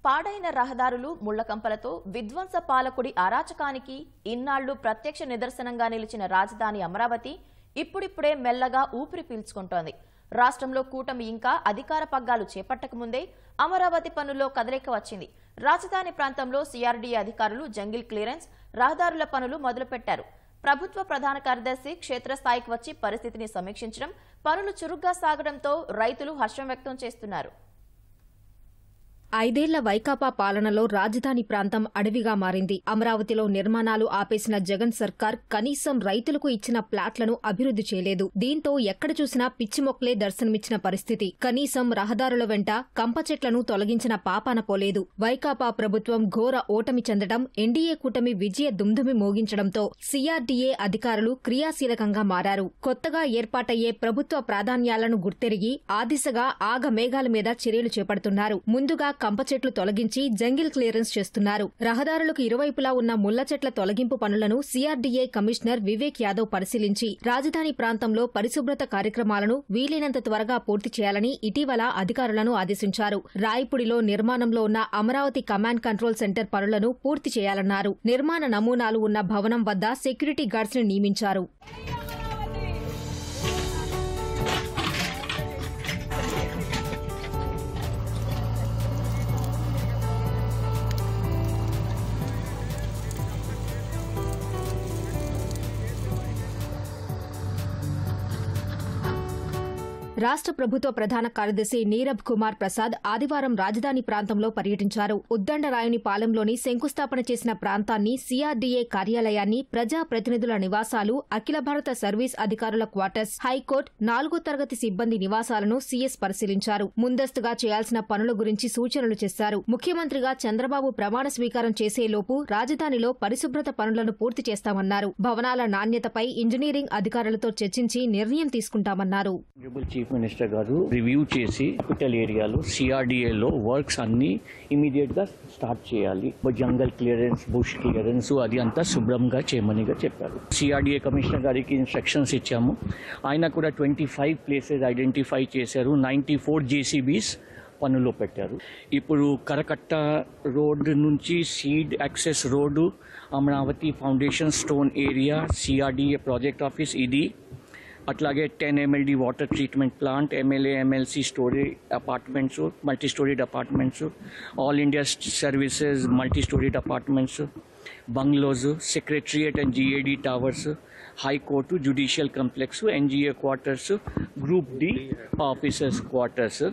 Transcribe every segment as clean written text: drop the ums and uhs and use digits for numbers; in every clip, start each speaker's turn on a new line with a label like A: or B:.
A: పాడైన రహదారులు ముళ్లకంపలతో విధ్వంస పాలకుడి అరాచకానికి ఇన్నాళ్లు ప్రత్యక్ష నిదర్శనంగా నిలిచిన రాజధాని అమరావతి ఇప్పుడిప్పుడే మెల్లగా ఊపిరి పీల్చుకుంటోంది. రాష్ట్రంలో కూటమి ఇంకా అధికార పగ్గాలు చేపట్టకముందే అమరావతి పనుల్లో కదలిక వచ్చింది. రాజధాని ప్రాంతంలో సిఆర్డీఏ అధికారులు జంగిల్ క్లియరెన్స్, రహదారుల పనులు మొదలుపెట్టారు. ప్రభుత్వ ప్రధాన కార్యదర్శి క్షేత్రస్థాయికి వచ్చి పరిస్థితిని సమీక్షించడం, పనులు చురుగ్గా సాగడంతో రైతులు హర్షం వ్యక్తం చేస్తున్నారు.
B: 5 ఏళ్ల వైకాపా పాలనలో రాజధాని ప్రాంతం అడవిగా మారింది. అమరావతిలో నిర్మాణాలు ఆపేసిన జగన్ సర్కార్ కనీసం రైతులకు ఇచ్చిన ప్లాట్లను అభివృద్ది చేయలేదు. దీంతో ఎక్కడ చూసినా పిచ్చి మొక్కలే దర్శనమిచ్చిన పరిస్థితి. కనీసం రహదారుల వెంట కంప చెట్లను తొలగించిన పాపాన పోలేదు. వైకాపా ప్రభుత్వం ఘోర ఓటమి చెందడం, ఎన్డీఏ కూటమి విజయ దుమ్దుమి మోగించడంతో సిఆర్డీఏ అధికారులు క్రియాశీలకంగా మారారు. కొత్తగా ఏర్పాటయ్యే ప్రభుత్వ ప్రాధాన్యాలను గుర్తెరిగి ఆ దిశగా ఆగమేఘాల మీద చర్యలు చేపడుతున్నారు. ముందుగా కంప చెట్లు తొలగించి జంగిల్ క్లియరెన్స్ చేస్తున్నారు. రహదారులకు ఇరువైపులా ఉన్న ముళ్ల చెట్ల తొలగింపు పనులను సిఆర్డీఏ కమిషనర్ వివేక్ యాదవ్ పరిశీలించి రాజధాని ప్రాంతంలో పరిశుభ్రత కార్యక్రమాలను వీలైనంత త్వరగా పూర్తి చేయాలని ఇటీవల అధికారులను ఆదేశించారు. రాయపుడిలో నిర్మాణంలో ఉన్న అమరావతి కమాండ్ కంట్రోల్ సెంటర్ పనులను పూర్తి చేయాలన్నారు. నిర్మాణ నమూనాలు ఉన్న భవనం వద్ద సెక్యూరిటీ గార్డ్స్ ని నియమించారు. రాష్ట్ర ప్రభుత్వ ప్రధాన కార్యదర్శి నీరబ్ కుమార్ ప్రసాద్ ఆదివారం రాజధాని ప్రాంతంలో పర్యటించారు. ఉద్దండరాయుని పాలెంలోని శంకుస్థాపన చేసిన ప్రాంతాన్ని, సిఆర్డీఏ కార్యాలయాన్ని, ప్రజా ప్రతినిధుల నివాసాలు, అఖిల భారత సర్వీస్ అధికారుల క్వార్టర్స్, హైకోర్టు, 4వ తరగతి సిబ్బంది నివాసాలను సీఎస్ పరిశీలించారు. ముందస్తుగా చేయాల్సిన పనుల గురించి సూచనలు చేశారు. ముఖ్యమంత్రిగా చంద్రబాబు ప్రమాణ స్వీకారం చేసేలోపు రాజధానిలో పరిశుభ్రత పనులను పూర్తి చేస్తామన్నారు. భవనాల నాణ్యతపై ఇంజనీరింగ్ అధికారులతో చర్చించి నిర్ణయం తీసుకుంటామన్నారు.
C: చీఫ్ మినిస్టర్ గారు రివ్యూ చేసి క్యాపిటల్ ఏరియాలో సిఆర్డీఏలో వర్క్స్ అన్ని ఇమీడియట్ గా స్టార్ట్ చేయాలి. జంగల్ క్లియరెన్స్, బుష్ క్లియరెన్స్ అది అంతా శుభ్రంగా చేయమనిగా చెప్పారు. సిఆర్డీఏ కమిషనర్ గారికి ఇన్స్ట్రక్షన్స్ ఇచ్చాము. ఆయన కూడా 25 ప్లేసెస్ ఐడెంటిఫై చేశారు. 94 జేసీబీస్ పనుల్లో పెట్టారు. ఇప్పుడు కరకట్ట రోడ్ నుంచి seed access road, Amaravati foundation stone area, CRDA project office ఇది, అట్లాగే 10 MLD water treatment plant, MLA MLC story apartments, multi storied apartments, all India services multi storied apartments, bungalows, secretariat and GAD towers, high court, judicial complex, NGA quarters, group D officers quarters,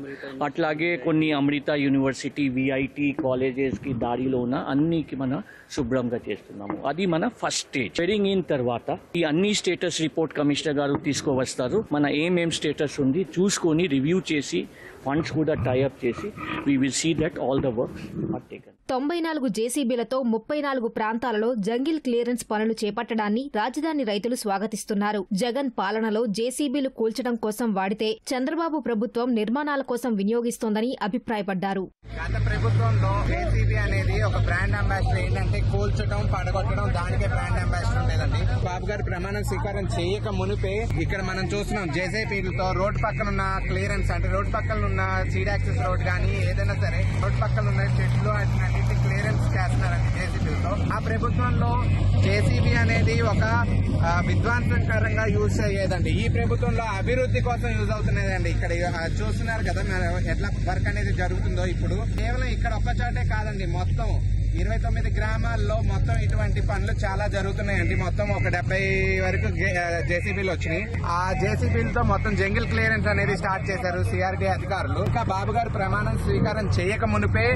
C: అట్లాగే కొన్ని అమృత university VIT కాలేజెస్కి దారిలో ఉన్న అన్నికి మనం శుభ్రంగా చేస్తున్నాము. అది మన first stage. వెరింగ్ in తర్వాత ఈ అన్ని స్టేటస్ రిపోర్ట్ కమిషనర్ గారు తీసుకువస్తారు. మన ఏమేం స్టేటస్ ఉంది చూసుకొని రివ్యూ చేసి ఫండ్స్ కూడా టైఅప్ చేసి we will see that all the works are taken.
B: 94 జేసీబీలతో 34 ప్రాంతాలలో జంగిల్ క్లియరెన్స్ పనులు చేపట్టడాన్ని రాజధాని రైతులు స్వాగతిస్తున్నారు. జగన్ పాలనలో జేసీబీలు కూల్చడం కోసం వాడితే చంద్రబాబు ప్రభుత్వం నిర్మాణాల కోసం వినియోగిస్తోందని అభిప్రాయపడ్డారు.
D: గత ప్రభుత్వంలో జేసీబీ అనేది ఒక బ్రాండ్ అంబాసిడర్, ఏంటంటే కూల్చడం, పడగొట్టడం, దానికే బ్రాండ్ అంబాసిడర్ ఉండేదండి. బాబు గారు ప్రమాణ స్వీకారం చేయక మునిపే ఇక్కడ మనం చూస్తున్నాం జేసీబీలతో రోడ్ పక్కన ఉన్న క్లియరెన్స్, అంటే రోడ్ పక్కన ఉన్న సీడ్ యాక్సెస్ రోడ్ కానీ ఏదైనా సరే రోడ్ పక్కన ఉన్న చెట్లు అన్నింటి క్లియరెన్స్ చేస్తున్నారండి జేసీబీలతో. ఆ ప్రభుత్వంలో జేసీబీ అనేది ఒక విధ్వంసకరంగా యూజ్ అయ్యేదండి. ఈ ప్రభుత్వంలో అభివృద్ధి కోసం యూజ్ అవుతున్నదండి. ఇక్కడ చూస్తున్నారు కదా ఎట్లా వర్క్ అనేది జరుగుతుందో. ఇప్పుడు కేవలం ఇక్కడ ఒక్క చోటే కాదండి, మొత్తం 29 గ్రామాల్లో మొత్తం ఇటువంటి పనులు చాలా జరుగుతున్నాయండి. మొత్తం ఒక 70 వరకు జేసీబీలు వచ్చినాయి. ఆ జేసీబీలతో మొత్తం జంగిల్ క్లియరెన్స్ అనేది స్టార్ట్ చేశారు సిఆర్డీ అధికారులు. ఇంకా బాబు గారు ప్రమాణం స్వీకారం చేయక మునిపే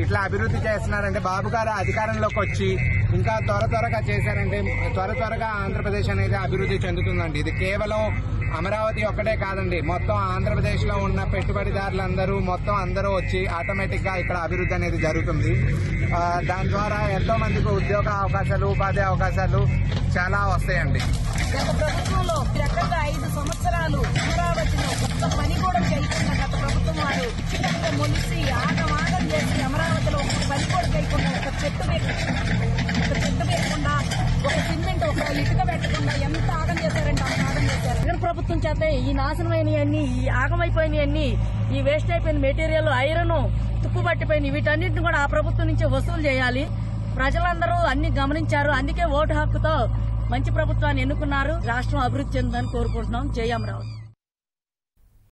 D: ఇట్లా అభివృద్ధి చేస్తున్నారంటే బాబు గారు అధికారంలోకి వచ్చి ఇంకా త్వరగా చేశారంటే త్వరగా ఆంధ్రప్రదేశ్ అనేది అభివృద్ధి చెందుతుందండి. ఇది కేవలం అమరావతి ఒక్కటే కాదండి, మొత్తం ఆంధ్రప్రదేశ్ లో ఉన్న పెట్టుబడిదారులందరూ మొత్తం అందరూ వచ్చి ఆటోమేటిక్ గా ఇక్కడ అభివృద్ధి అనేది జరుగుతుంది. దాని ద్వారా ఎంతో మందికి ఉద్యోగ అవకాశాలు, ఉపాధి అవకాశాలు చాలా వస్తాయండి.
E: గత ప్రభుత్వంలో చక్కగా 5 సంవత్సరాలు అమరావతిలో ఒక్క పని కూడా చేయకుండా గత ప్రభుత్వం వారు మొలిసి ఆగం చేసి అమరావతిలో ఒక పని కూడా చేయకుండా ఒక చెట్టు పెట్టకుండా ఒక సిమెంట్ ఒక ఇటుక పెట్టకుండా ఎంత ఆగం చేశారంటే అంత ఆగం చేశారు. జగన్ ప్రభుత్వం చేత ఈ నాశనమైనవన్నీ, ఈ ఆగమైపోయినవన్నీ, ఈ వేస్ట్ అయిపోయిన మెటీరియల్, ఐరన్ తప్పు పట్టిపోయినాయి. వీటన్నిటిని కూడా ఆ ప్రభుత్వం నుంచి వసూలు చేయాలి. ప్రజలందరూ అన్ని గమనించారు. అందుకే ఓటు హక్కుతో మంచి ప్రభుత్వాన్ని ఎన్నుకున్నారు. రాష్ట్రం అభివృద్ధి చెందని కోరుకుంటున్నాం. జై అమరావతి.